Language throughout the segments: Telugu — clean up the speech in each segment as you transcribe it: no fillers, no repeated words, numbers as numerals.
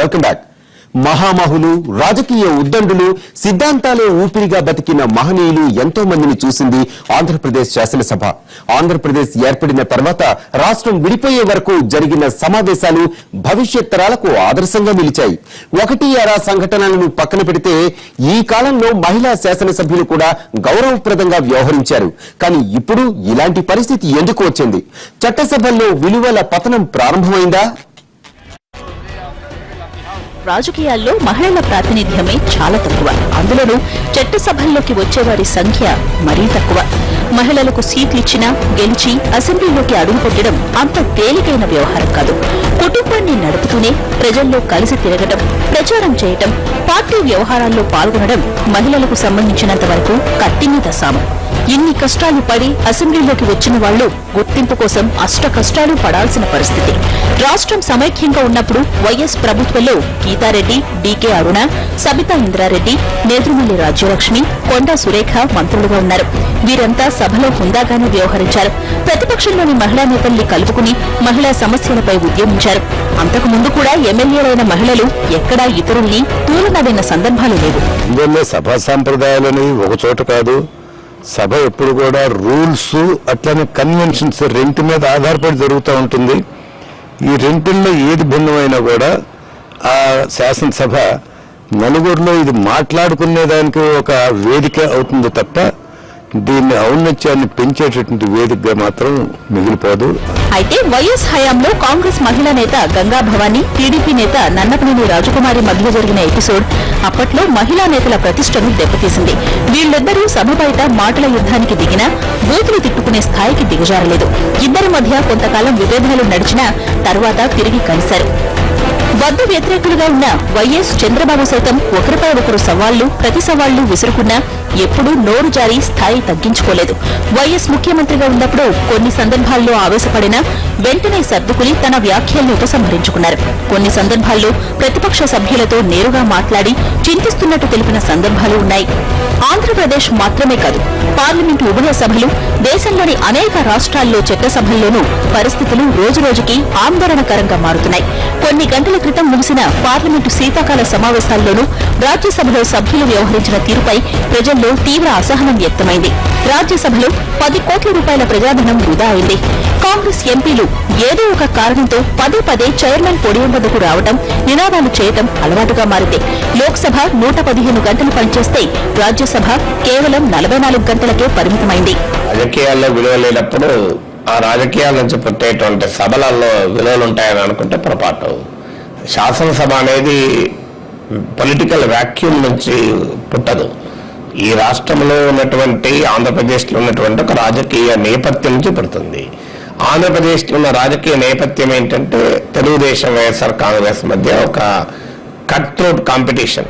Welcome back. మహామహులు, రాజకీయ ఉద్దండులు, సిద్ధాంతాలే ఊపిరిగా బతికిన మహనీయులు ఎంతో మందిని చూసింది ఆంధ్రప్రదేశ్ శాసనసభ. ఆంధ్రప్రదేశ్ ఏర్పడిన తర్వాత రాష్ట్రం విడిపోయే వరకు జరిగిన సమావేశాలు భవిష్యత్ తరాలకు ఆదర్శంగా నిలిచాయి. ఒకటి అరా సంఘటనలను పక్కన పెడితే ఈ కాలంలో మహిళా శాసనసభ్యులు కూడా గౌరవప్రదంగా వ్యవహరించారు. కానీ ఇప్పుడు ఇలాంటి పరిస్థితి ఎందుకు వచ్చింది? చట్టసభల్లో విలువల పతనం ప్రారంభమైందా? రాజకీయాల్లో మహిళల ప్రాతినిధ్యమే చాలా తక్కువ. అందులోనూ చట్టసభల్లోకి వచ్చేవారి సంఖ్య మరీ తక్కువ. మహిళలకు సీట్లిచ్చినా గెలిచి అసెంబ్లీలోకి అడుగుపెట్టడం అంత తేలికైన వ్యవహారం కాదు. కుటుంబాన్ని నడుపుతూనే ప్రజల్లో కలిసి తిరగడం, ప్రచారం చేయటం, పార్టీ వ్యవహారాల్లో పాల్గొనడం మహిళలకు సంబంధించినంత వరకు కత్తిమీద సాము. ఇన్ని కష్టాలు పడి అసెంబ్లీలోకి వచ్చిన వాళ్లు గుర్తింపు కోసం అష్ట కష్టాలు పడాల్సిన పరిస్థితి. రాష్ట్రం సమైక్యంగా ఉన్నప్పుడు వైఎస్ ప్రభుత్వంలో గీతారెడ్డి, డీకే అరుణ, సబితా ఇంద్రారెడ్డి, నేదురుమల్లి రాజ్యలక్ష్మి, కొండా సురేఖ మంత్రులుగా ఉన్నారు. వీరంతా సభలో హుందాగానే వ్యవహరించారు. ప్రతిపక్షంలోని మహిళా నేతల్ని కలుపుకుని మహిళా సమస్యలపై ఉద్యమించారు. అంతకు ముందు కూడా ఎమ్మెల్యేలైన మహిళలు ఎక్కడా ఇతరుల్ని తూలనడిన సందర్భాలు లేవు. సభా సాంప్రదాయాలని ఒక చోట కాదు. సభ ఎప్పుడు కూడా రూల్స్ అట్లనే కన్వెన్షన్స్ రెంట్ మీద ఆధారపడి జరుగుతూ ఉంటుంది. ఈ రెంటిల్లో ఏది భిన్నమైనా కూడా ఆ శాసనసభ నలుగురిలో ఇది మాట్లాడుకునేదానికి ఒక వేదిక అవుతుంది తప్ప దీన్ని ఔన్నత్యాన్ని పెంచేటటువంటి వేదికగా మాత్రం మిగిలిపోదు. అయితే వైఎస్ హయాంలో కాంగ్రెస్ మహిళా నేత గంగా భవానీ, టీడీపీ నేత నన్నపనేని రాజకుమారి మధ్య జరిగిన ఎపిసోడ్ అప్పట్లో మహిళా నేతల ప్రతిష్టను దెబ్బతీసింది. వీళ్లిద్దరూ సభ బయట మాటల యుద్ధానికి దిగినా బూతులు తిట్టుకునే స్థాయికి దిగజారలేదు. ఇద్దరి మధ్య కొంతకాలం విభేదాలు నడిచినా తర్వాత తిరిగి కలిశారు. వద్ద వ్యతిరేకులుగా ఉన్న వైఎస్, చంద్రబాబు సైతం ఒకరిపై ఒకరు సవాళ్లు, ప్రతి సవాళ్లు విసురుకున్నా ఎప్పుడూ నోరు జారి స్థాయి తగ్గించుకోలేదు. వైఎస్ ముఖ్యమంత్రిగా ఉన్నప్పుడు కొన్ని సందర్భాల్లో ఆవేశపడినా వెంటనే సర్దుకుని తన వ్యాఖ్యలను ఉపసంహరించుకున్నారు. కొన్ని సందర్భాల్లో ప్రతిపక్ష సభ్యులతో నేరుగా మాట్లాడి చింతిస్తున్నట్టు తెలిపిన సందర్భాలు ఉన్నాయి. ఆంధ్రప్రదేశ్ మాత్రమే కాదు, పార్లమెంటు ఉభయ సభలు, దేశంలోని అనేక రాష్ట్రాల్లో చట్టసభల్లోనూ పరిస్థితులు రోజురోజుకి ఆందోళనకరంగా మారుతున్నాయి. కొన్ని గంటల క్రితం ముగిసిన పార్లమెంటు శీతాకాల సమావేశాల్లోనూ రాజ్యసభలో సభ్యులు వ్యవహరించిన తీరుపై ప్రజల్లో తీవ్ర అసహనం వ్యక్తమైంది. రాజ్యసభలో 10 కోట్ల రూపాయల ప్రజాధనం వృధా అయింది. కాంగ్రెస్ ఎంపీలు ఏదో ఒక కారణంతో పదే పదే చైర్మన్ పోడియం వద్దకు రావడం, నినాదాలు చేయడం అలవాటుగా మారింది. లోక్సభ 115 గంటలు పనిచేస్తే రాజ్యసభ కేవలం 44 గంటలకే పరిమితమైంది. రాజకీయాల్లో విలువ లేనప్పుడు ఆ రాజకీయాల నుంచి పుట్టేటువంటి సభలలో విలువలు ఉంటాయని అనుకుంటే పొరపాటు. శాసనసభ అనేది పొలిటికల్ వ్యాక్యూమ్ నుంచి పుట్టదు. ఈ రాష్ట్రంలో ఉన్నటువంటి, ఆంధ్రప్రదేశ్లో ఉన్నటువంటి ఒక రాజకీయ నేపథ్యం నుంచి పుడుతుంది. ఆంధ్రప్రదేశ్లో ఉన్న రాజకీయ నేపథ్యం ఏంటంటే తెలుగుదేశం, వైఎస్ఆర్ కాంగ్రెస్ మధ్య ఒక కట్ త్రోట్ కాంపిటీషన్.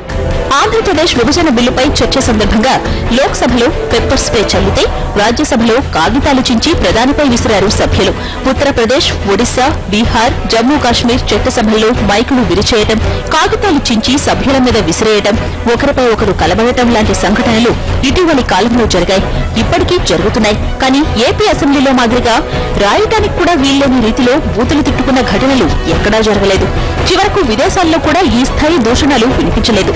ఆంధ్రప్రదేశ్ విభజన బిల్లుపై చర్చ సందర్భంగా లోక్సభలో పెప్పర్ స్ప్రే చల్లితే రాజ్యసభలో కాగితాలు చించి ప్రధానిపై విసిరారు సభ్యులు. ఉత్తరప్రదేశ్, ఒడిశా, బీహార్, జమ్మూ కాశ్మీర్ చట్టసభల్లో మైకులు విరిచేయటం, కాగితాలు చించి సభ్యుల మీద విసిరేయటం, ఒకరిపై ఒకరు కలబడటం లాంటి సంఘటనలు ఇటీవలి కాలంలో జరిగాయి, ఇప్పటికీ జరుగుతున్నాయి. కానీ ఏపీ అసెంబ్లీలో మాదిరిగా రాయటానికి కూడా వీల్లేని రీతిలో బూతులు తిట్టుకున్న ఘటనలు ఎక్కడా జరగలేదు. చివరకు విదేశాల్లో కూడా ఈ స్థాయి దూషణలు వినిపించలేదు.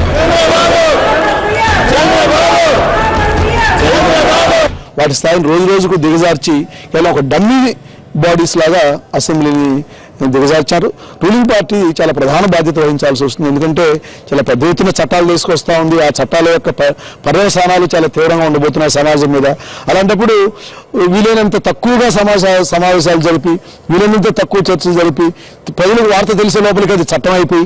వాటి స్థాయిని రోజు రోజుకు దిగజార్చి ఇలా ఒక డమ్మీ బాడీస్ లాగా అసెంబ్లీని దిగజార్చారు. రూలింగ్ పార్టీ చాలా ప్రధాన బాధ్యత వహించాల్సి వస్తుంది. ఎందుకంటే చాలా పెద్ద ఎత్తున చట్టాలు తీసుకొస్తా ఉంది. ఆ చట్టాల యొక్క పర్యవసానాలు చాలా తీవ్రంగా ఉండబోతున్నాయి సమాజం మీద. అలాంటప్పుడు వీలైనంత తక్కువగా సమావేశాలు జరిపి, వీలైనంత తక్కువ చర్చలు జరిపి, ప్రజలకు వార్త తెలిసే లోపలికి అది చట్టం అయిపోయి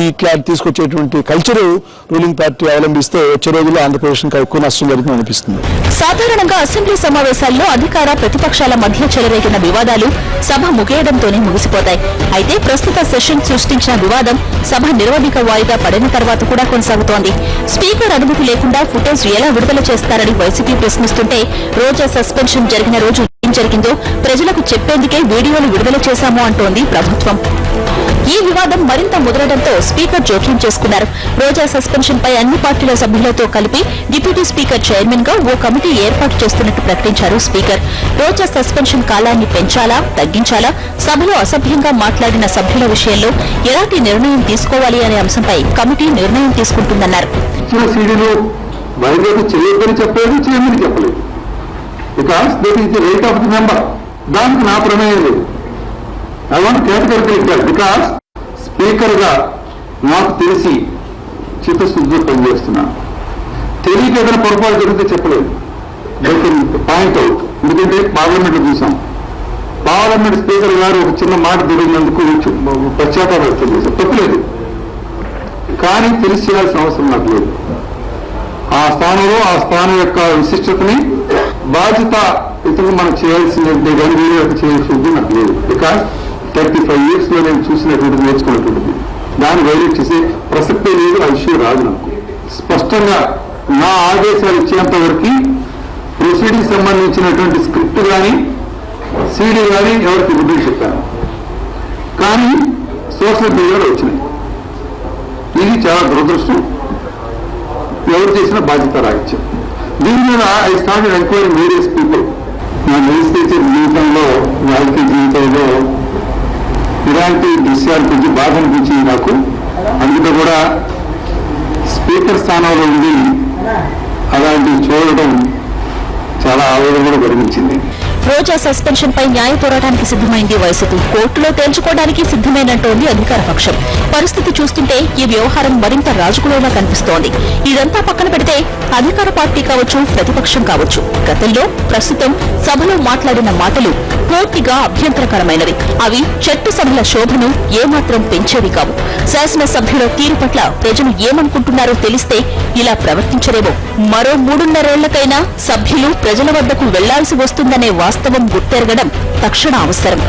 ఈ క్లాట్ తీసుకొచ్చేటువంటి కల్చరు రూలింగ్ పార్టీ అవలంబిస్తే వచ్చే రోజుల్లో ఆంధ్రప్రదేశ్ ఎక్కువ నష్టం జరుగుతుంది అనిపిస్తుంది. సాధారణంగా అసెంబ్లీ సమావేశాల్లో అధికార ప్రతిపక్షాల మధ్య చెలరేగిన వివాదాలు సభ ముగియడంతోనే ముగిసిపోతాయి. అయితే ప్రస్తుత సెషన్ సృష్టించిన వివాదం సభ నిరవధిక వాయిదా పడిన తర్వాత కూడా కొనసాగుతోంది. స్పీకర్ అనుమతి లేకుండా ఫుటేజ్ ఎలా విడుదల చేస్తారని వైసీపీ ప్రశ్నిస్తుంటే రోజా సస్పెన్షన్ జరిగిన రోజు ఏం జరిగిందో ప్రజలకు చెప్పేందుకే వీడియోలు విడుదల చేశాము అంటోంది ప్రభుత్వం. ఈ వివాదం మరింత ముదరడంతో స్పీకర్ జోక్యం చేసుకున్నారు. రోజా సస్పెన్షన్ పై అన్ని పార్టీల సభ్యులతో కలిపి డిప్యూటీ స్పీకర్ చైర్మన్ గా ఓ కమిటీ ఏర్పాటు చేస్తున్నట్టు ప్రకటించారు స్పీకర్. రోజా సస్పెన్షన్ కాలాన్ని పెంచాలా, తగ్గించాలా, సభలో అసభ్యంగా మాట్లాడిన సభ్యుల విషయంలో ఎలాంటి నిర్ణయం తీసుకోవాలి అనే అంశంపై కమిటీ నిర్ణయం తీసుకుంటుందన్నారు. వైద్యులకు చేయొద్దని చెప్పలేదు, చేయమని చెప్పలేదు. Because that is the right of the member. దానికి నా ప్రమేయం లేదు. I want categorical because speaker గా నాకు తెలిసి చిత్తశుద్ధితో పనిచేస్తున్నాను. తెలియక ఏదైనా పొరపాటు జరిగితే చెప్పలేదు. Point out. ఎందుకంటే పార్లమెంట్ లో చూసాం, పార్లమెంట్ స్పీకర్ గారు ఒక చిన్న మాట జరిగినందుకు పశ్చాత్తాపం వ్యక్తం చేశారు. తప్పులేదు, కానీ తెలిసి చేయాల్సిన అవసరం నాకు లేదు. ఆ స్థానంలో ఆ స్థానం యొక్క విశిష్టతని బాధ్యత ఇతరులు మనం చేయాల్సిందంటే కానీ వీరు చేయాల్సింది నాకు లేదు. బికాస్ 35 years లో నేను చూసినటువంటిది, నేర్చుకున్నటువంటిది, దాన్ని వైలేట్ చేసే ప్రసక్తే లేదు. ఆ విషయం రాదు నాకు. స్పష్టంగా నా ఆదేశాలు ఇచ్చేంత వరకు ప్రొసీడింగ్ సంబంధించినటువంటి స్క్రిప్ట్ కానీ సీడీ కానీ ఎవరికి ఇవ్వడం చెప్పాను. కానీ సోషల్ మీడియాలో వచ్చినాయి. ఇది చాలా దురదృష్టం. ఎవరు చేసిన బాధ్యత రాయించారు. దీని మీద I started enquiring various people. నా లెజిస్లేటివ్ జీవితంలో, రాజకీయ జీవితంలో ఇలాంటి దృశ్యాలు కొంచెం బాధ అనిపించింది నాకు. అందుకే కూడా స్పీకర్ స్థానంలో ఉండి అలాంటివి చూడటం చాలా ఆవేదన కూడా కలిగించింది. రోజా సస్పెన్షన్ పై న్యాయ పోరాటానికి సిద్దమైంది వైసీపీ. కోర్టులో తేల్చుకోవడానికి సిద్దమేనంటోంది అధికార పక్షం. పరిస్థితి చూస్తుంటే ఈ వ్యవహారం మరింత రాజకీయంగా కనిపిస్తోంది. ఇదంతా పక్కన పెడితే అధికార పార్టీ కావచ్చు, ప్రతిపక్షం కావచ్చు, గతంలో, ప్రస్తుతం సభలో మాట్లాడిన మాటలు పూర్తిగా అభ్యంతరకరమైనవి. అవి చట్టసభల శోభను ఏమాత్రం పెంచేవి కావు. శాసనసభ్యుల తీరు పట్ల ప్రజలు ఏమనుకుంటున్నారో తెలిస్తే ఇలా ప్రవర్తించరేమో. మరో 3.5 ఏళ్లకైనా సభ్యులు ప్రజల వద్దకు వెళ్లాల్సి వస్తుందనే వాస్తవం గుర్తెరగడం తక్షణ అవసరం.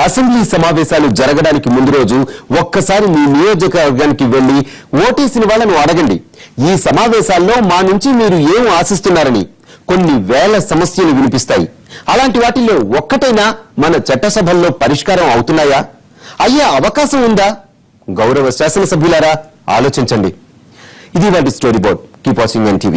అసెంబ్లీ సమావేశాలు జరగడానికి ముందు రోజు ఒక్కసారి మీ నియోజకవర్గానికి వెళ్లి ఓటేసిన వాళ్ళను అడగండి, ఈ సమావేశాల్లో మా నుంచి మీరు ఏం ఆశిస్తున్నారని. కొన్ని వేల సమస్యలు వినిపిస్తాయి. అలాంటి వాటిల్లో ఒక్కటైనా మన చట్టసభల్లో పరిష్కారం అవుతున్నాయా? అయ్యే అవకాశం ఉందా? గౌరవ శాసనసభ్యులారా, ఆలోచించండి. ఇది వాటి story board. Keep watching NTV.